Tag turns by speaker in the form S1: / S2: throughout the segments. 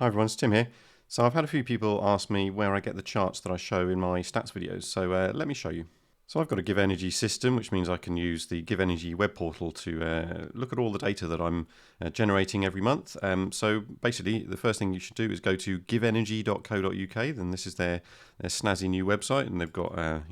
S1: Hi everyone, it's Tim here. So I've had a few people ask me where I get the charts that I show in my stats videos, so let me show you. So I've got a GivEnergy system, which means I can use the GivEnergy web portal to look at all the data that I'm generating every month. So basically, the first thing you should do is go to givenergy.co.uk. Then this is their snazzy new website, and they've got a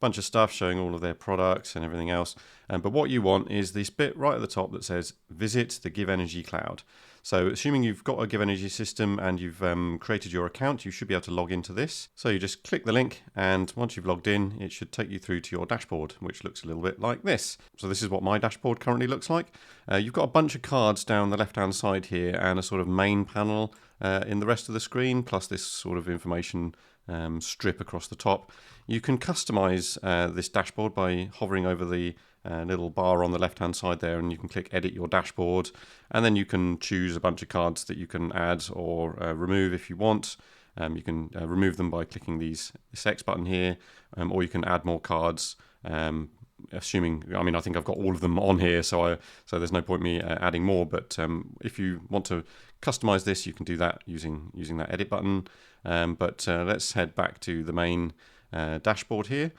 S1: bunch of stuff showing all of their products and everything else. But what you want is this bit right at the top that says visit the GivEnergy cloud. So assuming you've got a GivEnergy system and you've created your account, you should be able to log into this. So you just click the link, and once you've logged in, it should take you through to your dashboard, which looks a little bit like this. So this is what my dashboard currently looks like. You've got a bunch of cards down the left-hand side here and a sort of main panel in the rest of the screen, plus this sort of information strip across the top. You can customize this dashboard by hovering over the little bar on the left hand side there, and you can click edit your dashboard, and then you can choose a bunch of cards that you can add or remove if you want. You can remove them by clicking this X button here, or you can add more cards. I think I've got all of them on here, so there's no point me adding more. But if you want to customize this, you can do that using that edit button. But let's head back to the main dashboard here.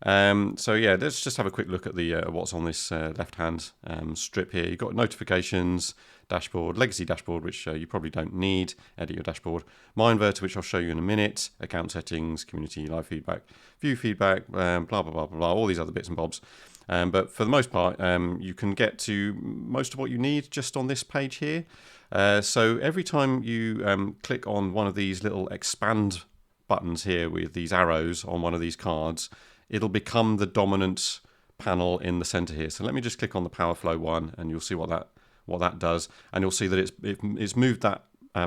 S1: So yeah, let's just have a quick look at the what's on this left-hand strip here. You've got notifications, dashboard, legacy dashboard, which you probably don't need, edit your dashboard, my inverter, which I'll show you in a minute, account settings, community, live feedback, view feedback, blah, blah, blah, blah, blah, all these other bits and bobs. But for the most part, you can get to most of what you need just on this page here. So every time you click on one of these little expand buttons here with these arrows on one of these cards, it'll become the dominant panel in the center here. So let me just click on the power flow one, and you'll see what that does, and you'll see that it's moved that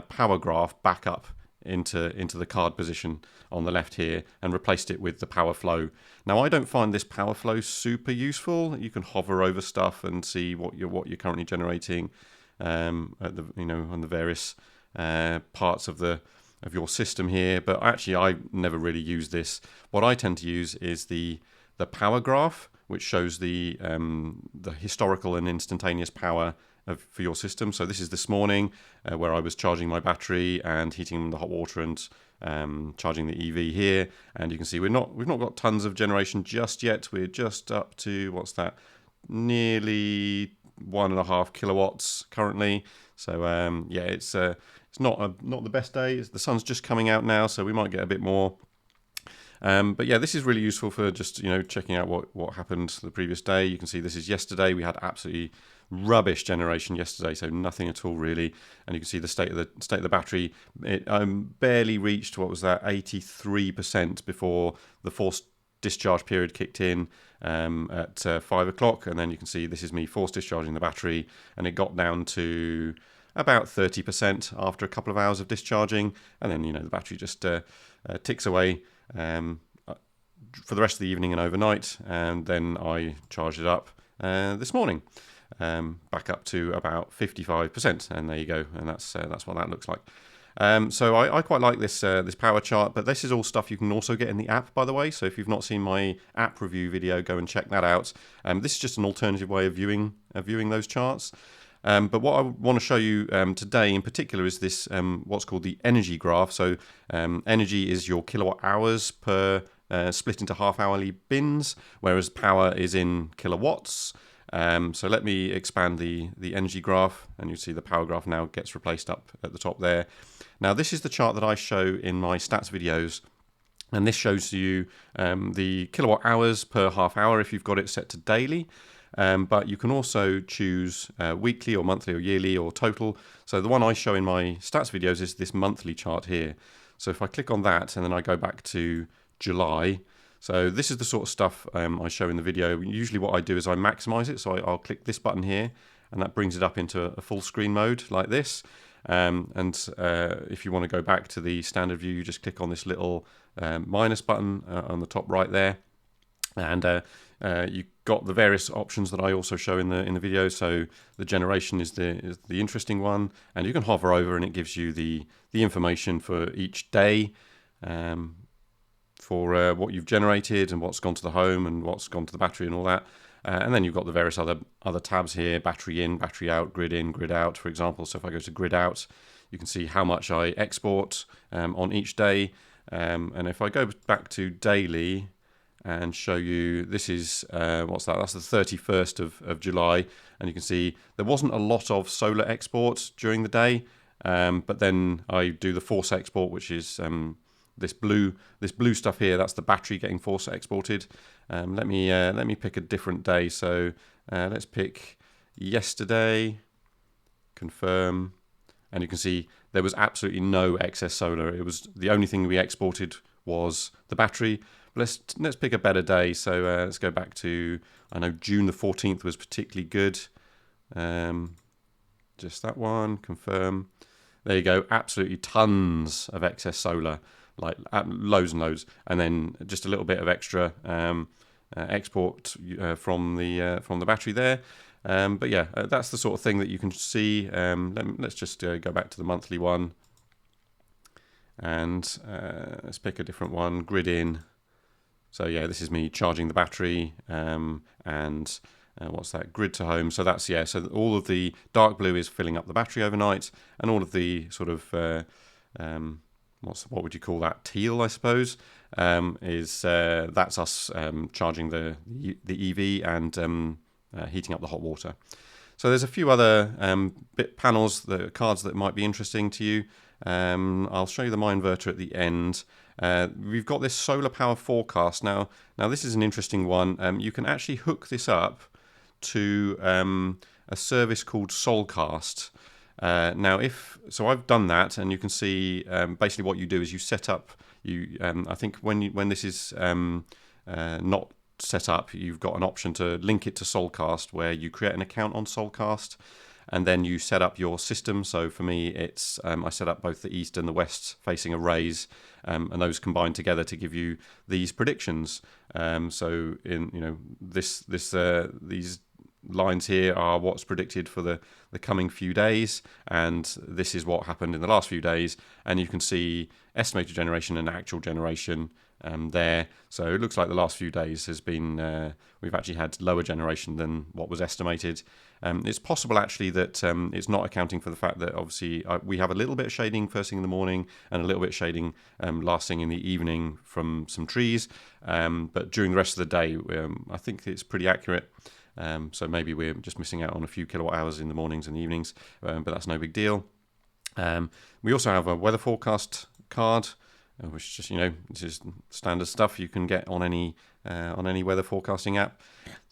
S1: power graph back up into the card position on the left here and replaced it with the power flow. Now I don't find this power flow super useful. You can hover over stuff and see what you're currently generating on the various parts of your system here, but actually I never really use this. What I tend to use is the power graph, which shows the historical and instantaneous power for your system. So this is this morning where I was charging my battery and heating the hot water and charging the EV here, and you can see we've not got tons of generation just yet. We're just up to, what's that, nearly 1.5 kilowatts currently. So yeah, it's not the best day. The sun's just coming out now, so we might get a bit more. But yeah, this is really useful for just checking out what happened the previous day. You can see this is yesterday. We had absolutely rubbish generation yesterday, so nothing at all really. And you can see the state of the battery. It barely reached, what was that, 83% before the forced discharge period kicked in at 5 o'clock, and then you can see this is me forced discharging the battery, and it got down to about 30% after a couple of hours of discharging, and then the battery just ticks away for the rest of the evening and overnight, and then I charged it up this morning back up to about 55%, and there you go, and that's what that looks like. So I quite like this power chart, but this is all stuff you can also get in the app, by the way. So if you've not seen my app review video, go and check that out. This is just an alternative way of viewing those charts. But what I want to show you today in particular is this what's called the energy graph. So energy is your kilowatt hours per split into half-hourly bins, whereas power is in kilowatts. So let me expand the energy graph, and you see the power graph now gets replaced up at the top there. Now this is the chart that I show in my stats videos, and this shows you the kilowatt hours per half hour if you've got it set to daily. But you can also choose weekly or monthly or yearly or total. So the one I show in my stats videos is this monthly chart here. So if I click on that and then I go back to July, so this is the sort of stuff I show in the video. Usually what I do is I maximize it. So I'll click this button here, and that brings it up into a full screen mode like this. If you want to go back to the standard view, you just click on this little minus button on the top right there. And you've got the various options that I also show in the video. So the generation is the interesting one, and you can hover over and it gives you the information for each day, for what you've generated and what's gone to the home and what's gone to the battery and all that. And then you've got the various other tabs here: battery in, battery out, grid in, grid out, for example. So if I go to grid out, you can see how much I export on each day. And if I go back to daily and show you, this is, what's that? That's the 31st of July. And you can see there wasn't a lot of solar export during the day. But then I do the force export, which is this blue stuff here. That's the battery getting force exported. Let me pick a different day. So let's pick yesterday. Confirm, and you can see there was absolutely no excess solar. It was the only thing we exported was the battery. Let's pick a better day. So let's go back to, I know June the 14th was particularly good. Just that one. Confirm. There you go. Absolutely tons of excess solar, like loads and loads, and then just a little bit of extra export from the battery there. But yeah, that's the sort of thing that you can see. Let's just go back to the monthly one, and let's pick a different one. Grid in. So yeah, this is me charging the battery, and what's that? Grid to home. So that's, yeah. So all of the dark blue is filling up the battery overnight, and all of the sort of what would you call that? Teal, I suppose. Is that's us charging the EV and heating up the hot water. So there's a few other bit panels, the cards that might be interesting to you. I'll show you the my inverter at the end. We've got this solar power forecast. Now this is an interesting one. You can actually hook this up to a service called Solcast. So I've done that, and you can see basically what you do is you set up. I think when this is not set up, you've got an option to link it to Solcast, where you create an account on Solcast, and then you set up your system. So for me, it's I set up both the east and the west facing arrays, and those combine together to give you these predictions. So in these lines here are what's predicted for the coming few days, and this is what happened in the last few days, and you can see estimated generation and actual generation there. So it looks like the last few days has been we've actually had lower generation than what was estimated. It's possible actually that it's not accounting for the fact that obviously we have a little bit of shading first thing in the morning and a little bit of shading last thing in the evening from some trees, but during the rest of the day I think it's pretty accurate. So maybe we're just missing out on a few kilowatt hours in the mornings and evenings, but that's no big deal. We also have a weather forecast card, which just, this is standard stuff you can get on any weather forecasting app.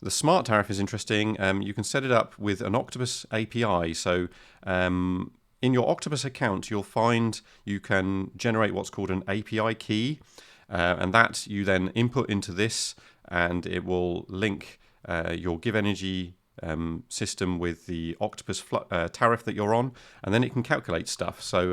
S1: The smart tariff is interesting. You can set it up with an Octopus API. So in your Octopus account, you'll find you can generate what's called an API key, and that you then input into this, and it will link your GivEnergy system with the Octopus tariff that you're on, and then it can calculate stuff. So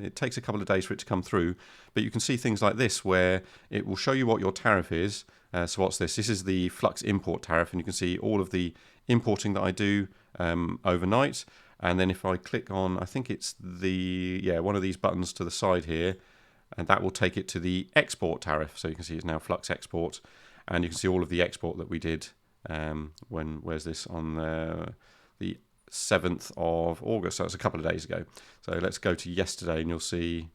S1: it takes a couple of days for it to come through, but you can see things like this where it will show you what your tariff is. So what's this? This is the Flux import tariff, and you can see all of the importing that I do overnight. And then if I click on, I think it's one of these buttons to the side here, and that will take it to the export tariff. So you can see it's now Flux export, and you can see all of the export that we did. Where's this? On the 7th of August, so it's a couple of days ago. So let's go to yesterday, and you'll see.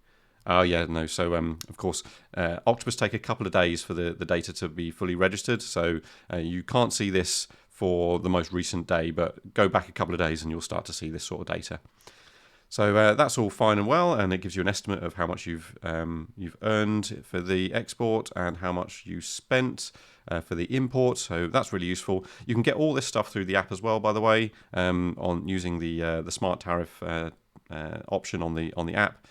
S1: So of course, Octopus take a couple of days for the data to be fully registered. So you can't see this for the most recent day, but go back a couple of days, and you'll start to see this sort of data. So that's all fine and well, and it gives you an estimate of how much you've earned for the export and how much you spent for the import. So that's really useful. You can get all this stuff through the app as well, by the way, on using the smart tariff option on the app.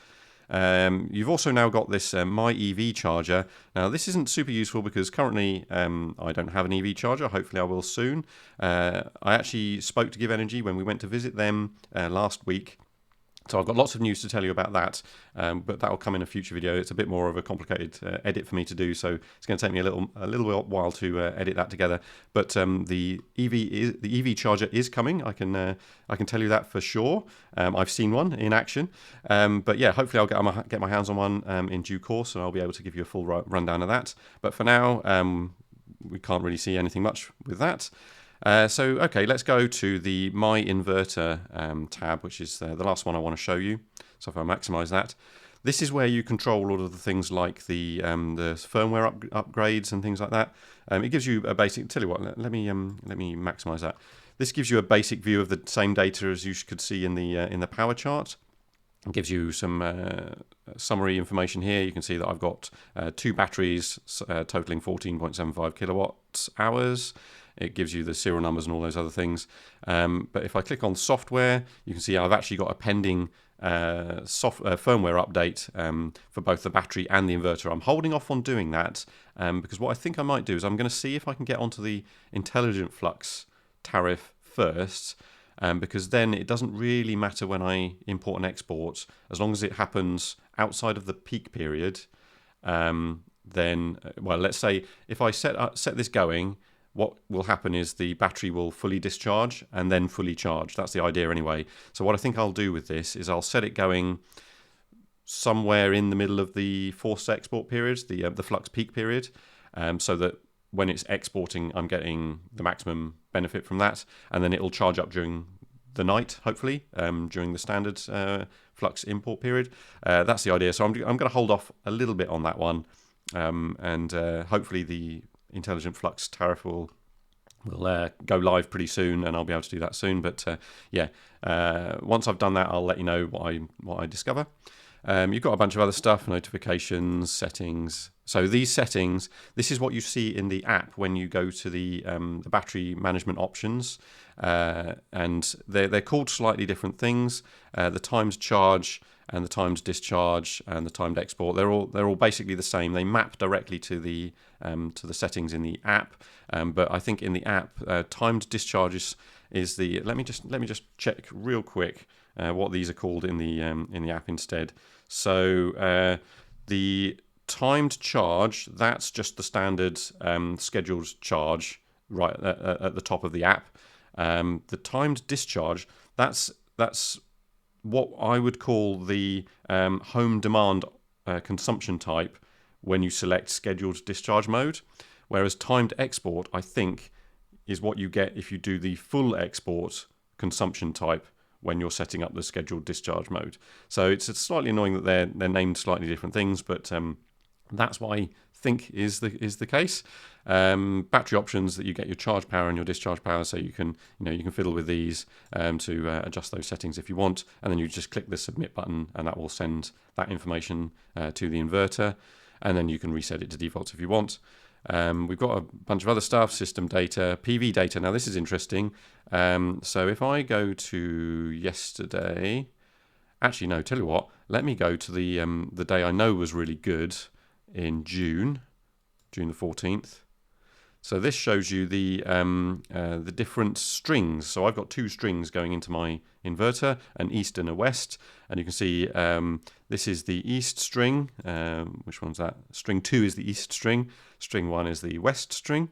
S1: You've also now got this My EV charger. Now this isn't super useful because currently I don't have an EV charger. Hopefully I will soon. I actually spoke to GivEnergy when we went to visit them last week. So I've got lots of news to tell you about that, but that will come in a future video. It's a bit more of a complicated edit for me to do, so it's going to take me a little while to edit that together. But the EV charger is coming. I can tell you that for sure. I've seen one in action, but yeah, hopefully I'll get my hands on one in due course, and I'll be able to give you a full rundown of that. But for now, we can't really see anything much with that. Okay, let's go to the My Inverter tab, which is the last one I want to show you. So if I maximize that, this is where you control all of the things like the firmware upgrades and things like that. It gives you a basic. Tell you what, let me maximize that. This gives you a basic view of the same data as you could see in the power chart. It gives you some summary information here. You can see that I've got 2 batteries totaling 14.75 kilowatt hours. It gives you the serial numbers and all those other things. But if I click on software, you can see I've actually got a pending firmware update for both the battery and the inverter. I'm holding off on doing that because what I think I might do is I'm going to see if I can get onto the intelligent flux tariff first. Because then it doesn't really matter when I import and export, as long as it happens outside of the peak period. Then, well, let's say if I set this going, what will happen is the battery will fully discharge and then fully charge. That's the idea anyway. So what I think I'll do with this is I'll set it going somewhere in the middle of the forced export periods, the flux peak period, so that when it's exporting, I'm getting the maximum benefit from that, and then it'll charge up during the night, hopefully, during the standard flux import period. That's the idea. So I'm going to hold off a little bit on that one, and hopefully the intelligent flux tariff will go live pretty soon, and I'll be able to do that soon. But once I've done that, I'll let you know what I discover. You've got a bunch of other stuff, notifications, settings. So these settings, this is what you see in the app when you go to the battery management options, and they're called slightly different things. The timed charge and the timed discharge and the timed export, they're all basically the same. They map directly to the settings in the app, but I think in the app, timed discharges is the. Let me just check real quick what these are called in the app instead. So the timed charge, that's just the standard scheduled charge right at the top of the app. The timed discharge, that's what I would call the home demand consumption type when you select scheduled discharge mode, whereas timed export, I think, is what you get if you do the full export consumption type when you're setting up the scheduled discharge mode. So it's slightly annoying that they're named slightly different things, but that's what I think is the case. Battery options, that you get your charge power and your discharge power, so you can fiddle with these to adjust those settings if you want, and then you just click the submit button, and that will send that information to the inverter, and then you can reset it to default if you want. We've got a bunch of other stuff, system data, PV data. Now this is interesting. So if I go to yesterday, actually no, tell you what, let me go to the day I know was really good in June the 14th. So this shows you the different strings. So I've got 2 strings going into my inverter, an east and a west, and you can see this is the east string. Which one's that? String 2 is the east string. String 1 is the west string.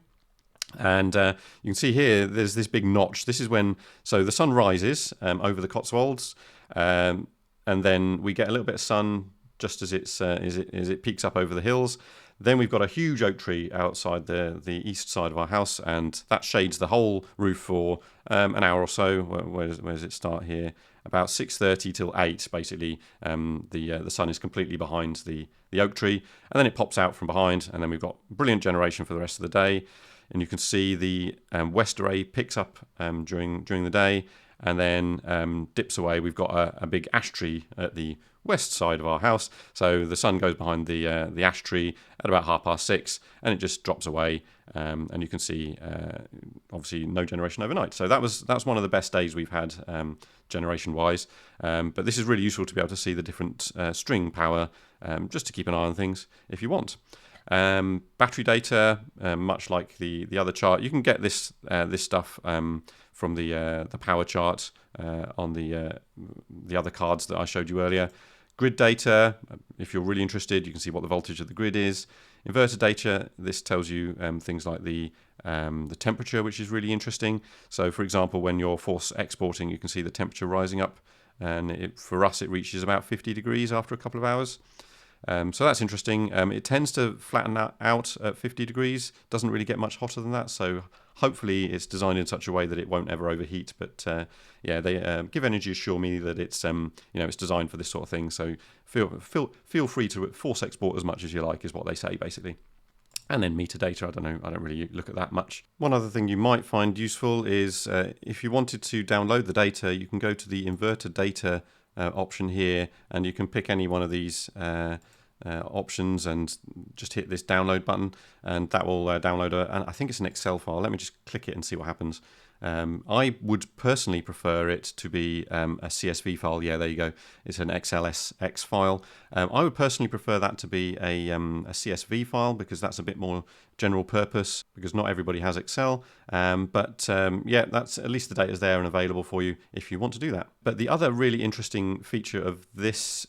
S1: And you can see here there's this big notch. This is when the sun rises over the Cotswolds, and then we get a little bit of sun just as it peaks up over the hills. Then we've got a huge oak tree outside the east side of our house, and that shades the whole roof for an hour or so. Where does it start here? About 6:30 till 8, basically. The sun is completely behind the oak tree, and then it pops out from behind, and then we've got brilliant generation for the rest of the day. And you can see the west array picks up during the day, and then dips away. We've got a big ash tree at the west side of our house, so the sun goes behind the ash tree at about 6:30, and it just drops away. And you can see obviously no generation overnight. So that's one of the best days we've had generation wise. But this is really useful to be able to see the different string power, just to keep an eye on things if you want. Battery data, much like the other chart, you can get this stuff from the power chart on the other cards that I showed you earlier. Grid data, if you're really interested, you can see what the voltage of the grid is. Inverter data, this tells you things like the temperature, which is really interesting. So, for example, when you're force exporting, you can see the temperature rising up, and for us it reaches about 50 degrees after a couple of hours. So that's interesting. It tends to flatten out at 50 degrees, doesn't really get much hotter than that, so Hopefully it's designed in such a way that it won't ever overheat. But yeah, they GivEnergy assure me that it's it's designed for this sort of thing. So feel free to force export as much as you like, is what they say basically. And then meter data, I don't know, I don't really look at that much. One other thing you might find useful is if you wanted to download the data, you can go to the inverter data option here, and you can pick any one of these options and just hit this download button, and that will download and I think it's an Excel file. Let me just click it and see what happens. I would personally prefer it to be a CSV file. Yeah, there you go. It's an XLSX file. I would personally prefer that to be a CSV file, because that's a bit more general purpose, because not everybody has Excel. But yeah, that's at least the data's there and available for you if you want to do that. But the other really interesting feature of this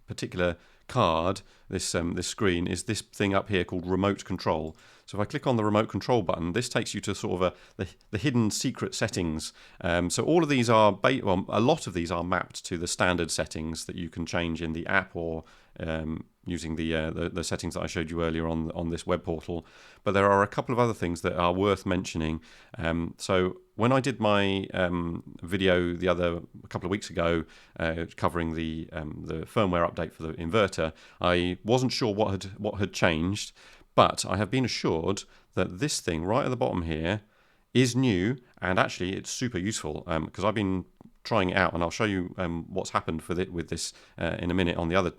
S1: particular card, this screen, is this thing up here called remote control. So if I click on the remote control button, this takes you to sort of the hidden secret settings. So all of these are, well, a lot of these are mapped to the standard settings that you can change in the app, or using the settings that I showed you earlier on this web portal. But there are a couple of other things that are worth mentioning. So when I did my video a couple of weeks ago covering the firmware update for the inverter, I wasn't sure what had changed, but I have been assured that this thing right at the bottom here is new, and actually it's super useful, because I've been trying it out, and I'll show you what's happened with this in a minute on the other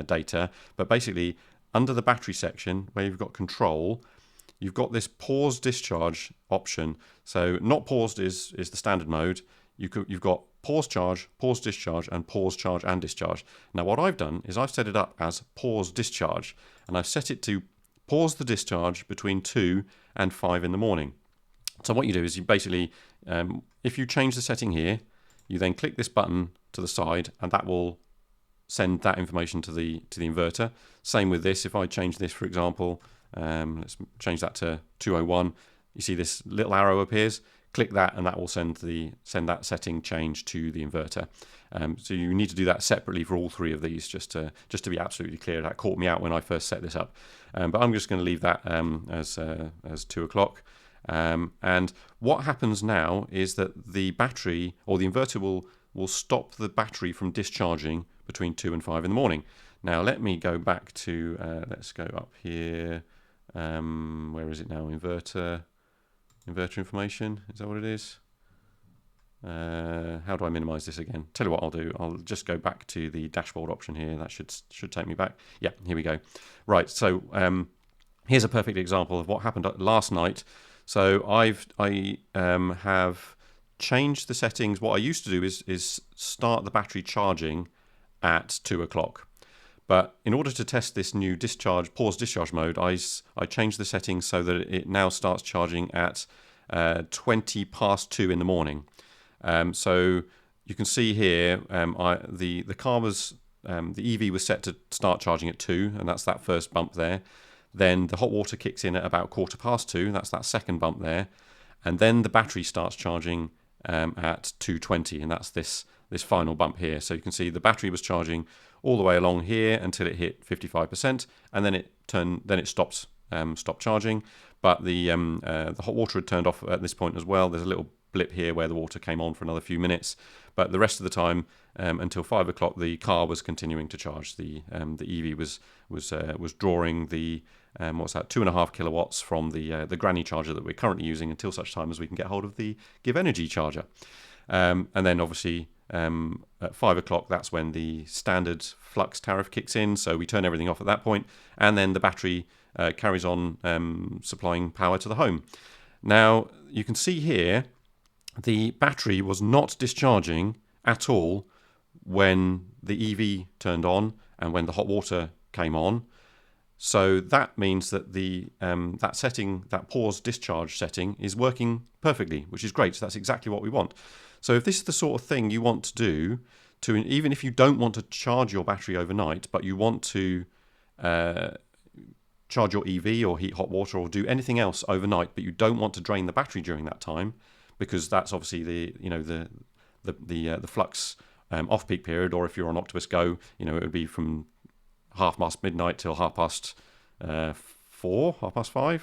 S1: data. But basically, under the battery section where you've got control, you've got this pause discharge option. So not paused is the standard mode. You've got pause charge, pause discharge, and pause charge and discharge. Now what I've done is I've set it up as pause discharge, and I've set it to pause the discharge between 2 and 5 in the morning. So what you do is you basically, if you change the setting here, you then click this button to the side, and that will send that information to the inverter. Same with this. If I change this, for example, let's change that to 201. You see this little arrow appears. Click that, and that will send that setting change to the inverter. So you need to do that separately for all three of these, just to be absolutely clear. That caught me out when I first set this up, but I'm just going to leave that as 2 o'clock. And what happens now is that the battery, or the inverter, will stop the battery from discharging between 2 and 5 in the morning. Now let me go back to let's go up here. Where is it now? Inverter information, is that what it is? How do I minimize this again? Tell you what I'll do, I'll just go back to the dashboard option here. That should take me back. Yeah, here we go. Right, so here's a perfect example of what happened last night. So I have changed the settings. What I used to do is start the battery charging at 2 o'clock. But in order to test this new pause discharge mode, I changed the settings so that it now starts charging at 20 past 2 in the morning. So you can see here, the car was, the EV was set to start charging at 2, and that's that first bump there. Then the hot water kicks in at about 2:15, that's that second bump there. And then the battery starts charging at 2:20, and that's this final bump here. So you can see the battery was charging all the way along here until it hit 55%, and then it stopped charging. But the hot water had turned off at this point as well. There's a little blip here where the water came on for another few minutes, but the rest of the time until 5 o'clock, the car was continuing to charge. The EV was drawing the 2.5 kilowatts from the granny charger that we're currently using until such time as we can get hold of the GivEnergy charger. And then obviously at 5 o'clock, that's when the standard flux tariff kicks in. So we turn everything off at that point, and then the battery carries on supplying power to the home. Now you can see here the battery was not discharging at all when the EV turned on and when the hot water came on. So that means that that setting, that pause discharge setting, is working perfectly, which is great. So that's exactly what we want. So if this is the sort of thing you want to do, even if you don't want to charge your battery overnight, but you want to charge your EV or heat hot water or do anything else overnight, but you don't want to drain the battery during that time, because that's obviously the flux off-peak period. Or if you're on Octopus Go, it would be from 5:30 midnight till 4:30, 5:30.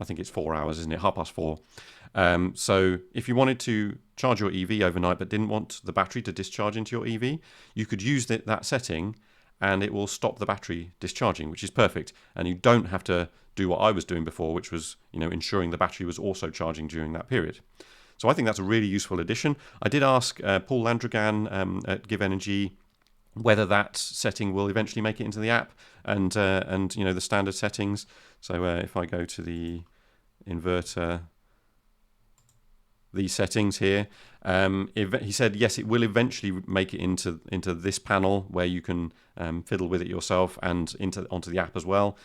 S1: I think it's 4 hours, isn't it? 4:30. So if you wanted to charge your EV overnight but didn't want the battery to discharge into your EV, you could use that setting and it will stop the battery discharging, which is perfect. And you don't have to do what I was doing before, which was, ensuring the battery was also charging during that period. So I think that's a really useful addition. I did ask Paul Landrigan at GivEnergy whether that setting will eventually make it into the app and the standard settings. So if I go to the inverter, these settings here, he said yes, it will eventually make it into this panel where you can fiddle with it yourself and onto the app as well.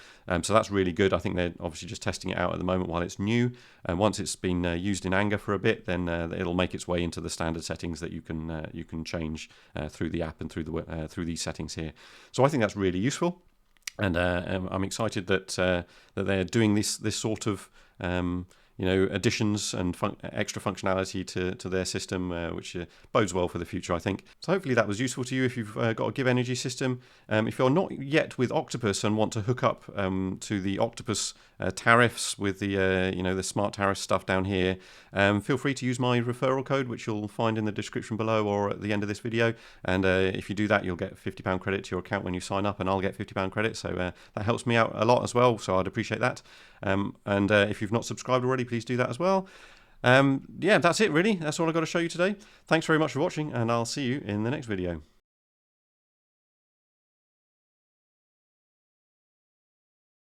S1: So that's really good. I think they're obviously just testing it out at the moment while it's new, and once it's been used in anger for a bit, then it'll make its way into the standard settings that you can change through the app and through these settings here. So I think that's really useful, and I'm excited that they're doing this sort of additions and extra functionality to their system, which bodes well for the future, I think. So hopefully that was useful to you if you've got a GivEnergy system. If you're not yet with Octopus and want to hook up to the Octopus tariffs with the smart tariff stuff down here, feel free to use my referral code, which you'll find in the description below or at the end of this video. And if you do that, you'll get £50 credit to your account when you sign up, and I'll get £50 credit. So that helps me out a lot as well. So I'd appreciate that. And if you've not subscribed already, please do that as well. Yeah, that's it really. That's all I've got to show you today. Thanks very much for watching, and I'll see you in the next video.